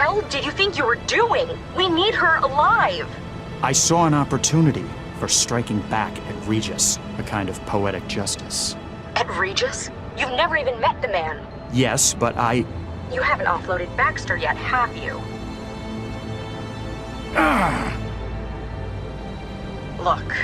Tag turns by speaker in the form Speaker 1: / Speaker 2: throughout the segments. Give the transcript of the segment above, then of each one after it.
Speaker 1: hell did you think you were doing? We need her alive!
Speaker 2: I saw an opportunity for striking back at Regis, a kind of poetic justice.
Speaker 1: At Regis? You've never even met the man.
Speaker 2: Yes, but
Speaker 1: You haven't offloaded Baxter yet, have you? Look,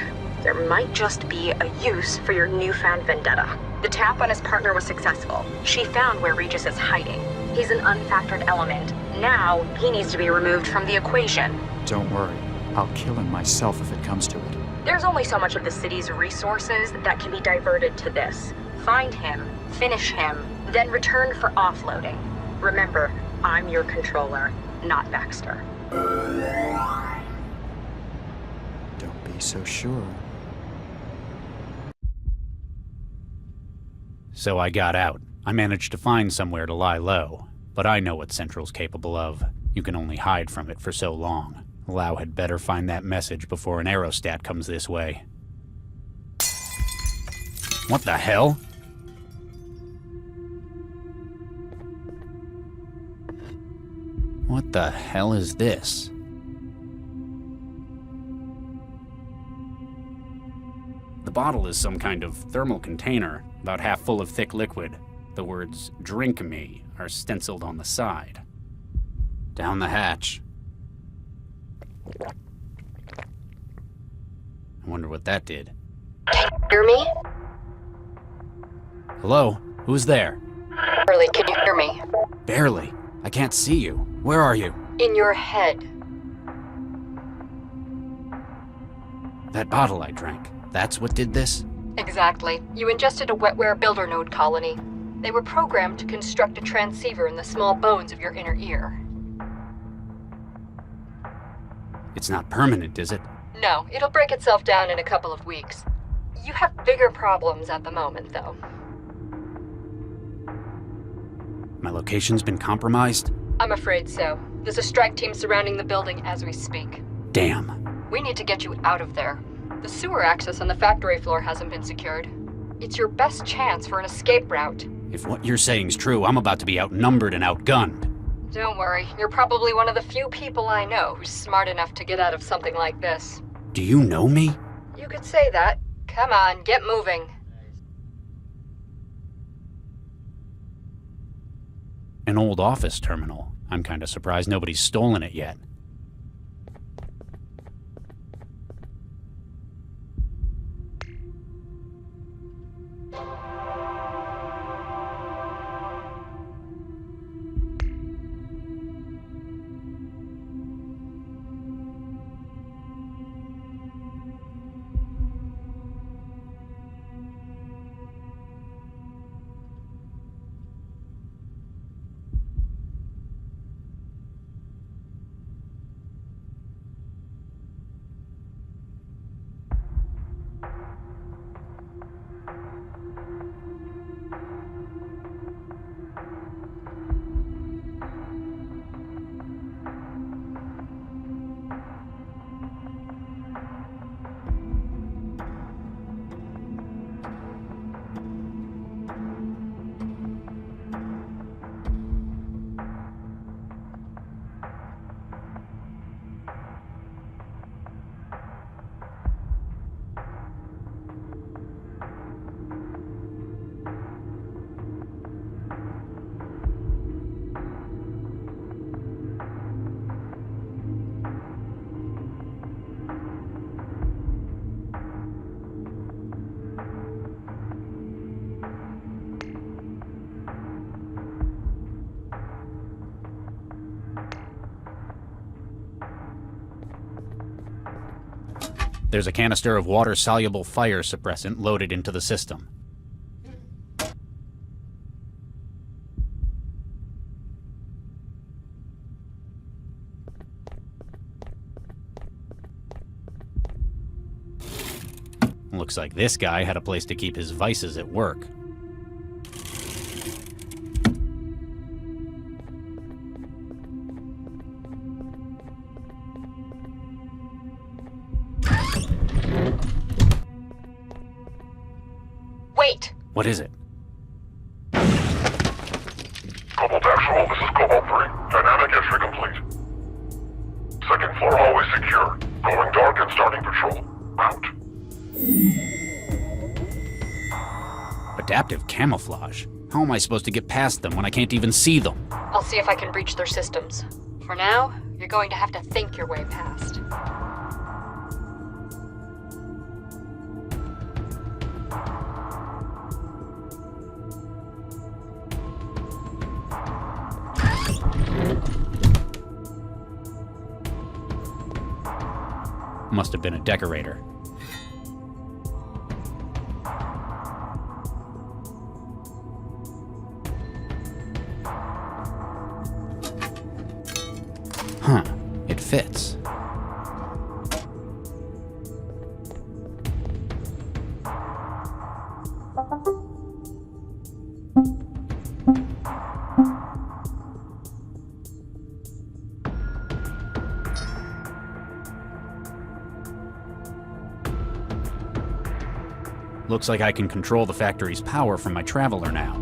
Speaker 1: there might just be a use for your newfound vendetta. The tap on his partner was successful. She found where Regis is hiding. He's an unfactored element. Now, he needs to be removed from the equation.
Speaker 2: Don't worry. I'll kill him myself if it comes to it.
Speaker 1: There's only so much of the city's resources that can be diverted to this. Find him, finish him, then return for offloading. Remember, I'm your controller, not Baxter.
Speaker 2: Don't be so sure.
Speaker 3: So I got out. I managed to find somewhere to lie low. But I know what Central's capable of. You can only hide from it for so long. Lau had better find that message before an aerostat comes this way. What the hell? What the hell is this? The bottle is some kind of thermal container, about half full of thick liquid. The words, "Drink me," are stenciled on the side. Down the hatch. I wonder what that did.
Speaker 1: Can you hear me?
Speaker 3: Hello? Who's there?
Speaker 1: Barely, can you hear me?
Speaker 3: Barely. I can't see you. Where are you?
Speaker 1: In your head.
Speaker 3: That bottle I drank. That's what did this?
Speaker 4: Exactly. You ingested a wetware builder node colony. They were programmed to construct a transceiver in the small bones of your inner ear.
Speaker 3: It's not permanent, is it?
Speaker 4: No, it'll break itself down in a couple of weeks. You have bigger problems at the moment, though.
Speaker 3: My location's been compromised?
Speaker 4: I'm afraid so. There's a strike team surrounding the building as we speak.
Speaker 3: Damn.
Speaker 4: We need to get you out of there. The sewer access on the factory floor hasn't been secured. It's your best chance for an escape route.
Speaker 3: If what you're saying's true, I'm about to be outnumbered and outgunned.
Speaker 4: Don't worry, you're probably one of the few people I know who's smart enough to get out of something like this.
Speaker 3: Do you know me?
Speaker 4: You could say that. Come on, get moving.
Speaker 3: An old office terminal. I'm kinda surprised nobody's stolen it yet. There's a canister of water-soluble fire suppressant loaded into the system. Looks like this guy had a place to keep his vices at work.
Speaker 4: Wait!
Speaker 3: What is it?
Speaker 5: Cobalt Actual, this is Cobalt Dynamic entry complete. Second floor hallway secure. Going dark and starting patrol. Out.
Speaker 3: Adaptive camouflage? How am I supposed to get past them when I can't even see them?
Speaker 4: I'll see if I can breach their systems. For now, you're going to have to think your way past.
Speaker 3: Must have been a decorator. Huh, it fits. Looks like I can control the factory's power from my traveler now.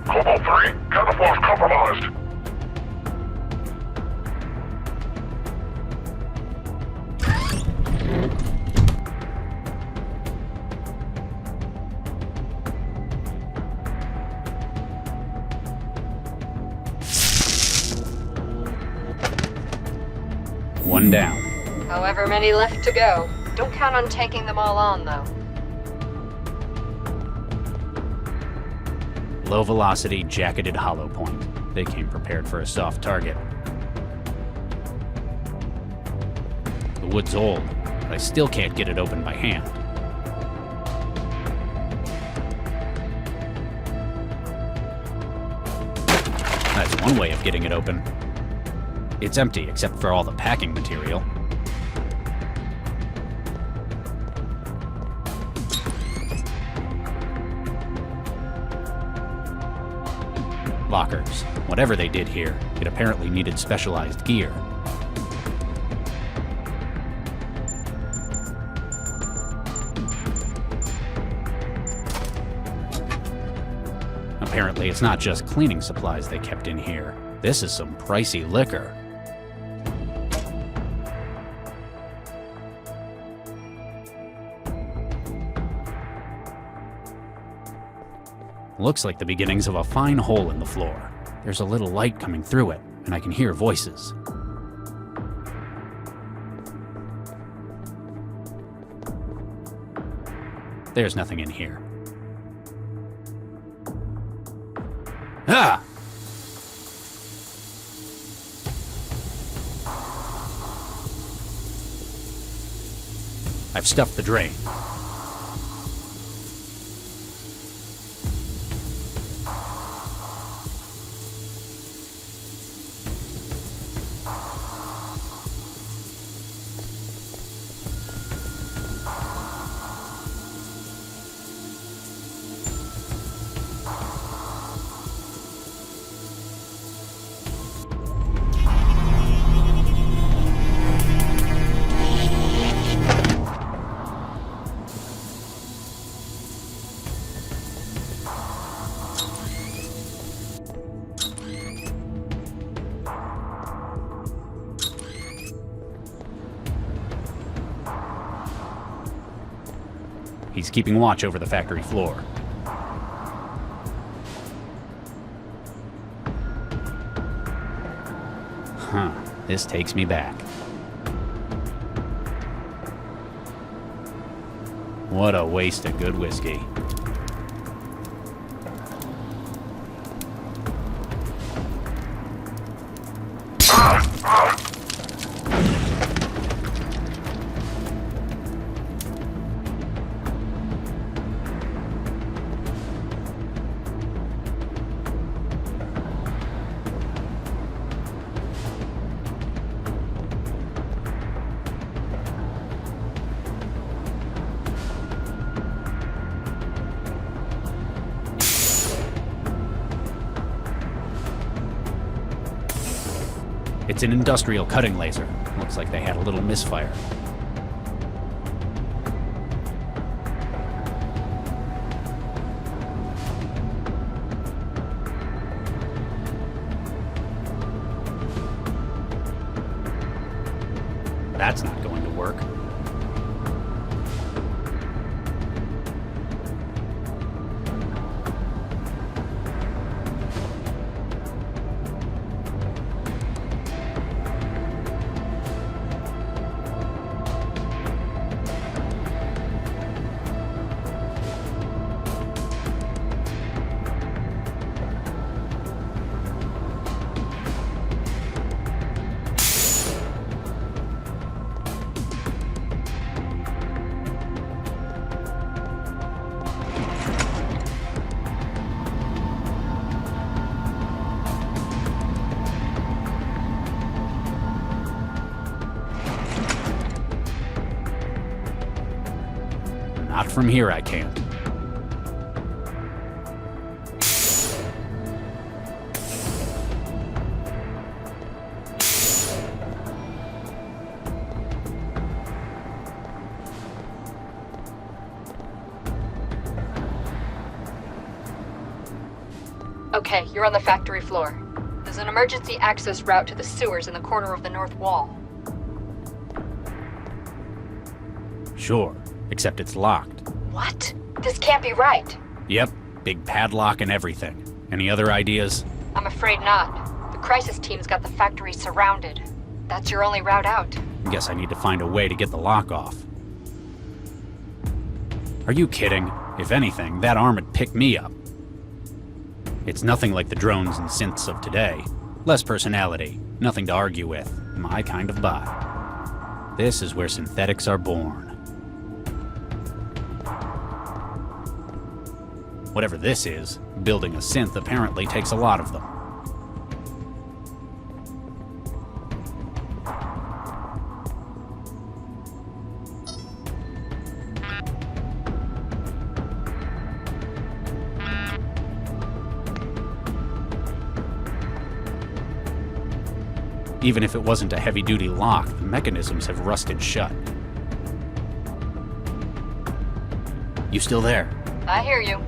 Speaker 5: Cobalt 3, camouflage compromised.
Speaker 3: One down.
Speaker 4: However many left to go. Don't count on taking them all on, though.
Speaker 3: Low velocity, jacketed hollow point. They came prepared for a soft target. The wood's old, but I still can't get it open by hand. That's one way of getting it open. It's empty except for all the packing material. Lockers. Whatever they did here, it apparently needed specialized gear. Apparently it's not just cleaning supplies they kept in here. This is some pricey liquor. Looks like the beginnings of a fine hole in the floor. There's a little light coming through it, and I can hear voices. There's nothing in here. Ah! I've stuffed the drain. He's keeping watch over the factory floor. Huh, this takes me back. What a waste of good whiskey. It's an industrial cutting laser. Looks like they had a little misfire. That's not going to work. Not from here, I can't.
Speaker 4: Okay, you're on the factory floor. There's an emergency access route to the sewers in the corner of the north wall.
Speaker 3: Sure, except it's locked.
Speaker 4: What? This can't be right.
Speaker 3: Yep, big padlock and everything. Any other ideas?
Speaker 4: I'm afraid not. The crisis team's got the factory surrounded. That's your only route out.
Speaker 3: Guess I need to find a way to get the lock off. Are you kidding? If anything, that arm would pick me up. It's nothing like the drones and synths of today. Less personality, nothing to argue with. My kind of bot. This is where synthetics are born. Whatever this is, building a synth apparently takes a lot of them. Even if it wasn't a heavy-duty lock, the mechanisms have rusted shut. You still there?
Speaker 4: I hear you.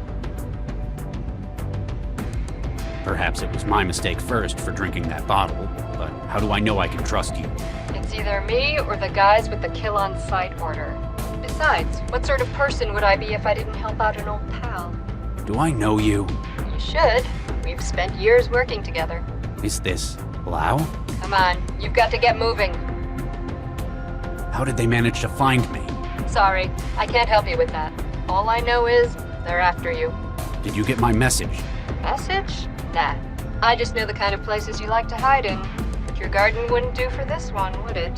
Speaker 3: Perhaps it was my mistake first for drinking that bottle, but how do I know I can trust you?
Speaker 4: It's either me or the guys with the kill-on-sight order. Besides, what sort of person would I be if I didn't help out an old pal?
Speaker 3: Do I know you?
Speaker 4: You should. We've spent years working together.
Speaker 3: Is this Lau?
Speaker 4: Come on, you've got to get moving.
Speaker 3: How did they manage to find me?
Speaker 4: Sorry, I can't help you with that. All I know is they're after you.
Speaker 3: Did you get my message?
Speaker 4: Message? Nah. I just know the kind of places you like to hide in. But your garden wouldn't do for this one, would it?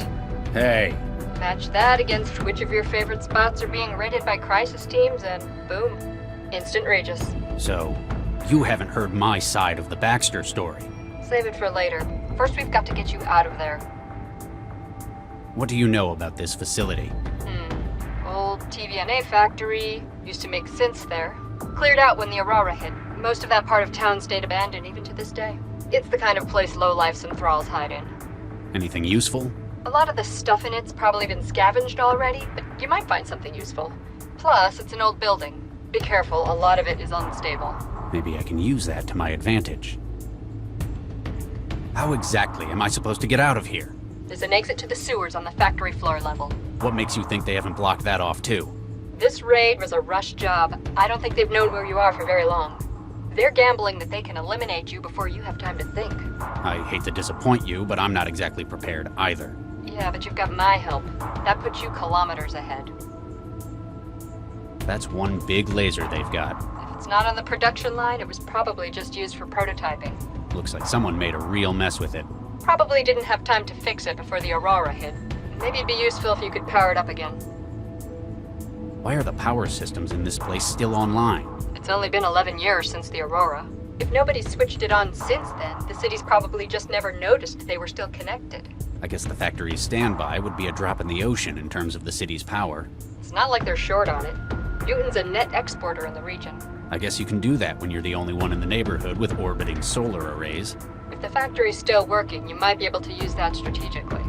Speaker 3: Hey.
Speaker 4: Match that against which of your favorite spots are being raided by crisis teams, and boom. Instant Regis.
Speaker 3: So, you haven't heard my side of the Baxter story.
Speaker 4: Save it for later. First, we've got to get you out of there.
Speaker 3: What do you know about this facility?
Speaker 4: Old TVNA factory. Used to make synths there. Cleared out when the Aurora hit. Most of that part of town stayed abandoned even to this day. It's the kind of place lowlifes and thralls hide in.
Speaker 3: Anything useful?
Speaker 4: A lot of the stuff in it's probably been scavenged already, but you might find something useful. Plus, it's an old building. Be careful, a lot of it is unstable.
Speaker 3: Maybe I can use that to my advantage. How exactly am I supposed to get out of here?
Speaker 4: There's an exit to the sewers on the factory floor level.
Speaker 3: What makes you think they haven't blocked that off too?
Speaker 4: This raid was a rush job. I don't think they've known where you are for very long. They're gambling that they can eliminate you before you have time to think.
Speaker 3: I hate to disappoint you, but I'm not exactly prepared either.
Speaker 4: Yeah, but you've got my help. That puts you kilometers ahead.
Speaker 3: That's one big laser they've got.
Speaker 4: If it's not on the production line, it was probably just used for prototyping.
Speaker 3: Looks like someone made a real mess with it.
Speaker 4: Probably didn't have time to fix it before the Aurora hit. Maybe it'd be useful if you could power it up again.
Speaker 3: Why are the power systems in this place still online?
Speaker 4: It's only been 11 years since the Aurora. If nobody's switched it on since then, the city's probably just never noticed they were still connected.
Speaker 3: I guess the factory's standby would be a drop in the ocean in terms of the city's power.
Speaker 4: It's not like they're short on it. Newton's a net exporter in the region.
Speaker 3: I guess you can do that when you're the only one in the neighborhood with orbiting solar arrays.
Speaker 4: If the factory's still working, you might be able to use that strategically.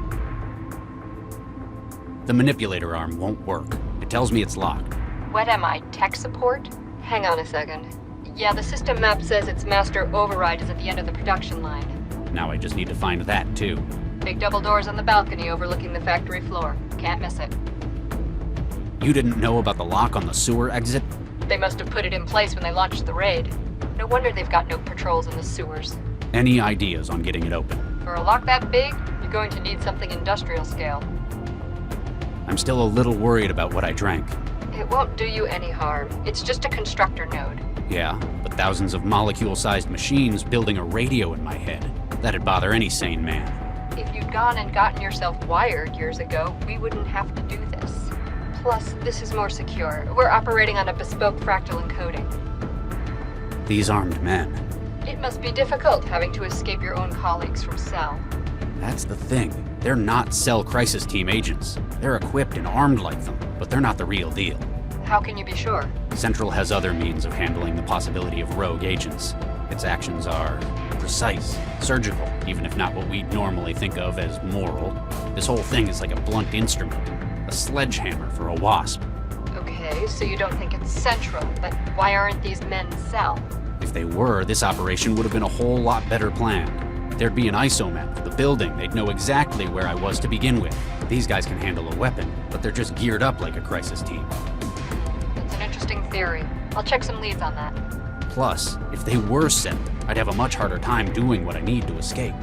Speaker 3: The manipulator arm won't work. It tells me it's locked.
Speaker 4: What am I, tech support? Hang on a second. Yeah, the system map says its master override is at the end of the production line.
Speaker 3: Now I just need to find that, too.
Speaker 4: Big double doors on the balcony overlooking the factory floor. Can't miss it.
Speaker 3: You didn't know about the lock on the sewer exit?
Speaker 4: They must have put it in place when they launched the raid. No wonder they've got no patrols in the sewers.
Speaker 3: Any ideas on getting it open?
Speaker 4: For a lock that big, you're going to need something industrial scale.
Speaker 3: I'm still a little worried about what I drank.
Speaker 4: It won't do you any harm. It's just a constructor node.
Speaker 3: Yeah, but thousands of molecule-sized machines building a radio in my head. That'd bother any sane man.
Speaker 4: If you'd gone and gotten yourself wired years ago, we wouldn't have to do this. Plus, this is more secure. We're operating on a bespoke fractal encoding.
Speaker 3: These armed men.
Speaker 4: It must be difficult having to escape your own colleagues from Cell.
Speaker 3: That's the thing. They're not Cell Crisis Team agents. They're equipped and armed like them, but they're not the real deal.
Speaker 4: How can you be sure?
Speaker 3: Central has other means of handling the possibility of rogue agents. Its actions are precise, surgical, even if not what we'd normally think of as moral. This whole thing is like a blunt instrument, a sledgehammer for a wasp.
Speaker 4: Okay, so you don't think it's Central, but why aren't these men Cell?
Speaker 3: If they were, this operation would have been a whole lot better planned. There'd be an ISO map for the building. They'd know exactly where I was to begin with. These guys can handle a weapon, but they're just geared up like a crisis team.
Speaker 4: It's an interesting theory. I'll check some leads on that.
Speaker 3: Plus, if they were sent, I'd have a much harder time doing what I need to escape.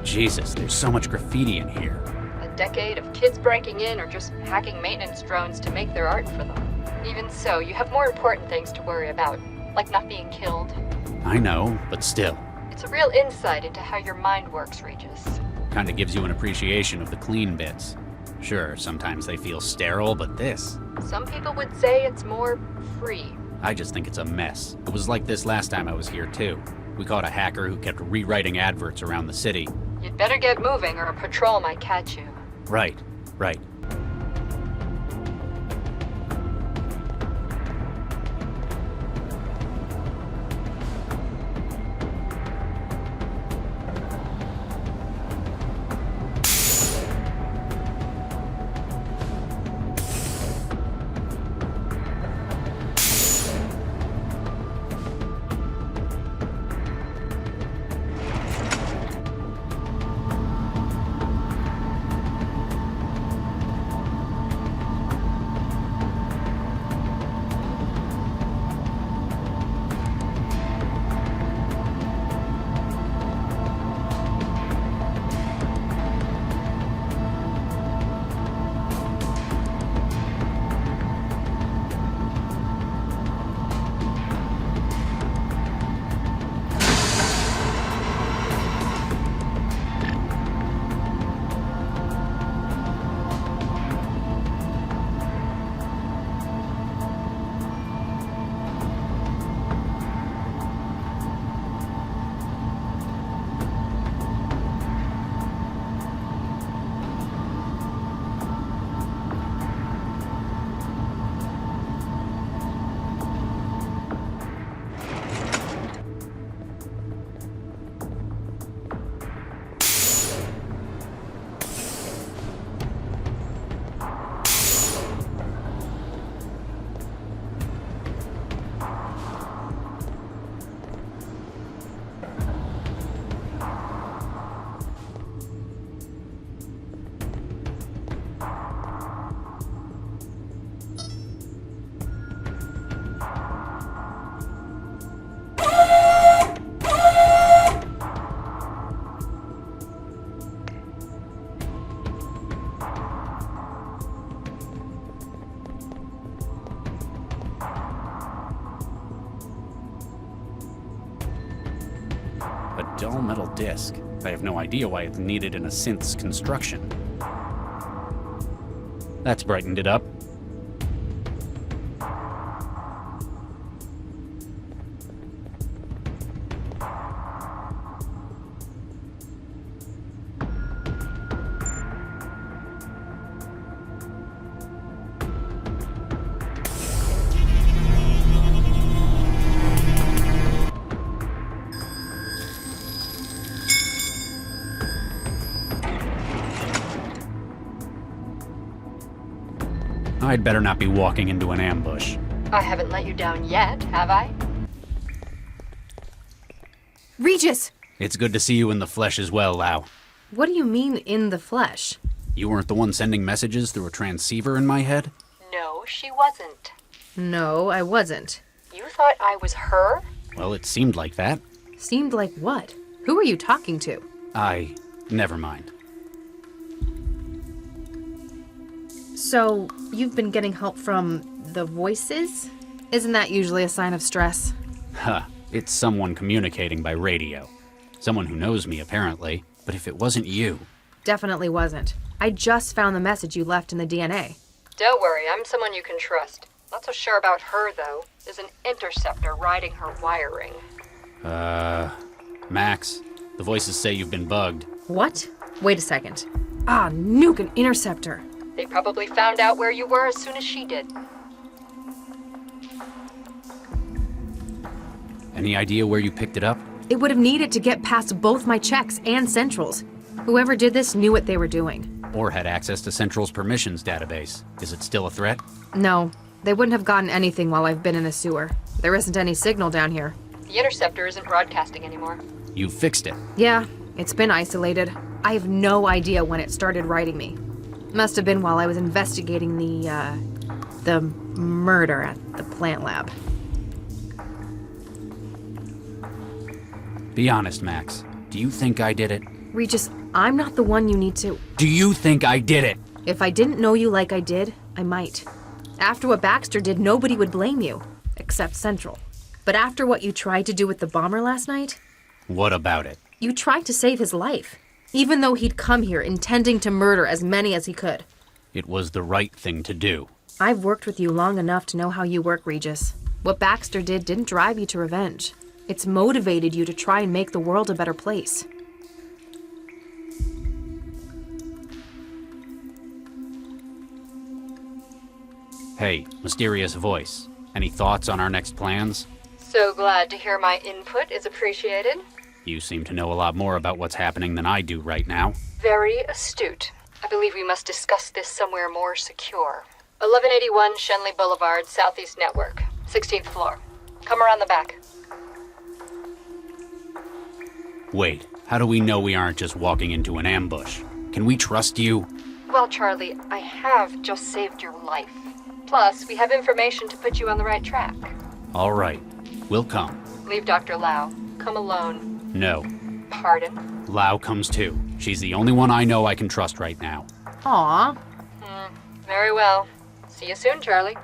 Speaker 3: Jesus, there's so much graffiti in here.
Speaker 4: A decade of kids breaking in or just hacking maintenance drones to make their art for them. Even so, you have more important things to worry about, like not being killed.
Speaker 3: I know, but still.
Speaker 4: It's a real insight into how your mind works, Regis.
Speaker 3: Kinda gives you an appreciation of the clean bits. Sure, sometimes they feel sterile, but this...
Speaker 4: Some people would say it's more free.
Speaker 3: I just think it's a mess. It was like this last time I was here, too. We caught a hacker who kept rewriting adverts around the city.
Speaker 4: You'd better get moving or a patrol might catch you.
Speaker 3: Right. A dull metal disc. I have no idea why it's needed in a synth's construction. That's brightened it up. I'd better not be walking into an ambush.
Speaker 4: I haven't let you down yet, have I?
Speaker 6: Regis!
Speaker 3: It's good to see you in the flesh as well, Lau.
Speaker 6: What do you mean, in the flesh?
Speaker 3: You weren't the one sending messages through a transceiver in my head?
Speaker 4: No, she wasn't.
Speaker 6: No, I wasn't.
Speaker 4: You thought I was her?
Speaker 3: Well, it seemed like that.
Speaker 6: Seemed like what? Who are you talking to?
Speaker 3: Never mind.
Speaker 6: So, you've been getting help from the voices? Isn't that usually a sign of stress?
Speaker 3: Huh. It's someone communicating by radio. Someone who knows me, apparently. But if it wasn't you...
Speaker 6: Definitely wasn't. I just found the message you left in the DNA.
Speaker 4: Don't worry, I'm someone you can trust. Not so sure about her, though. There's an interceptor riding her wiring.
Speaker 3: Max, the voices say you've been bugged.
Speaker 6: What? Wait a second. Nuke an interceptor.
Speaker 4: They probably found out where you were as soon as she did.
Speaker 3: Any idea where you picked it up?
Speaker 6: It would have needed to get past both my checks and Central's. Whoever did this knew what they were doing.
Speaker 3: Or had access to Central's permissions database. Is it still a threat?
Speaker 6: No, they wouldn't have gotten anything while I've been in a sewer. There isn't any signal down here.
Speaker 4: The interceptor isn't broadcasting anymore.
Speaker 3: You fixed it.
Speaker 6: Yeah, it's been isolated. I have no idea when it started writing me. Must have been while I was investigating the murder at the plant lab.
Speaker 3: Be honest, Max. Do you think I did it?
Speaker 6: Regis, I'm not the one you need to...
Speaker 3: Do you think I did it?
Speaker 6: If I didn't know you like I did, I might. After what Baxter did, nobody would blame you. Except Central. But after what you tried to do with the bomber last night...
Speaker 3: What about it?
Speaker 6: You tried to save his life. Even though he'd come here intending to murder as many as he could.
Speaker 3: It was the right thing to do.
Speaker 6: I've worked with you long enough to know how you work, Regis. What Baxter did didn't drive you to revenge. It's motivated you to try and make the world a better place.
Speaker 3: Hey, mysterious voice. Any thoughts on our next plans?
Speaker 4: So glad to hear my input is appreciated.
Speaker 3: You seem to know a lot more about what's happening than I do right now.
Speaker 4: Very astute. I believe we must discuss this somewhere more secure. 1181 Shenley Boulevard, Southeast Network, 16th floor. Come around the back.
Speaker 3: Wait, how do we know we aren't just walking into an ambush? Can we trust you?
Speaker 4: Well, Charlie, I have just saved your life. Plus, we have information to put you on the right track.
Speaker 3: All right, we'll come.
Speaker 4: Leave Dr. Lau. Come alone.
Speaker 3: No,
Speaker 4: Pardon?
Speaker 3: Lau comes too. She's the only one I know I can trust right now.
Speaker 6: Aw.
Speaker 4: Very well. See you soon, Charlie.